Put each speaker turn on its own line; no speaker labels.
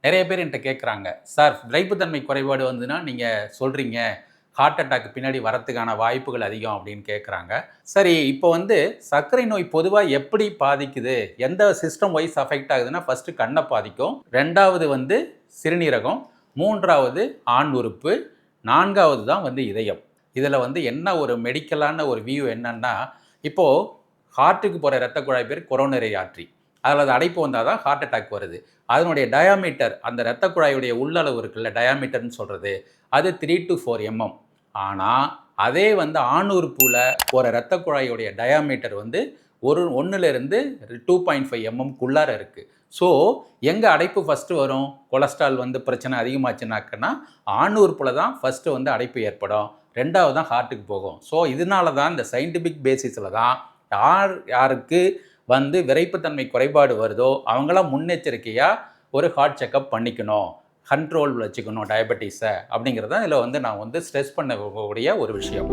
நிறைய பேர் என்கிட்ட கேட்குறாங்க, சார் விரைப்புத்தன்மை குறைபாடு வந்துன்னா நீங்கள் சொல்கிறீங்க ஹார்ட் அட்டாக் பின்னாடி வரத்துக்கான வாய்ப்புகள் அதிகம் அப்படின்னு கேட்குறாங்க. சரி, இப்போ வந்து சர்க்கரை நோய் பொதுவாக எப்படி பாதிக்குது, எந்த சிஸ்டம் வைஸ் அஃபெக்ட் ஆகுதுன்னா ஃபஸ்ட்டு கண்ணை பாதிக்கும், ரெண்டாவது வந்து சிறுநீரகம், மூன்றாவது ஆண் உறுப்பு, நான்காவது தான் வந்து இதயம். இதில் வந்து என்ன ஒரு மெடிக்கலான ஒரு வியூ என்னன்னா, இப்போது ஹார்ட்டுக்கு போகிற இரத்த குழாய் பேர் கொரோனரி ஆர்ட்ரி. அதில் அது அடைப்பு வந்தால் தான் ஹார்ட் அட்டாக் வருது. அதனுடைய டயாமீட்டர், அந்த இரத்த குழாயுடைய உள்ளளவு இருக்குல்ல, டயாமீட்டர்னு சொல்கிறது, அது 3 to 4 mm. ஆனால் அதே வந்து ஆண் உறுப்புல போகிற இரத்த குழாயுடைய டயாமீட்டர் வந்து 1லேருந்து 2.5 mmக்குள்ளார இருக்குது. ஸோ எங்கே அடைப்பு ஃபஸ்ட்டு வரும்? கொலஸ்ட்ரால் வந்து பிரச்சனை அதிகமாச்சுனாக்கன்னா ஆண் உறுப்பில் தான் ஃபஸ்ட்டு வந்து அடைப்பு ஏற்படும், ரெண்டாவது தான் ஹார்ட்டுக்கு போகும். ஸோ இதனால தான் இந்த சயின்டிஃபிக் பேசிஸில் தான் யாருக்கு வந்து விரைப்புத்தன்மை குறைபாடு வருதோ அவங்களாம் முன்னெச்சரிக்கையாக ஒரு ஹார்ட் செக்கப் பண்ணிக்கணும், கண்ட்ரோல் வச்சுக்கணும் டயபெட்டிஸை அப்படிங்கிறது தான் இதில் வந்து நான் வந்து ஸ்ட்ரெஸ் பண்ணக்கூடிய ஒரு விஷயம்.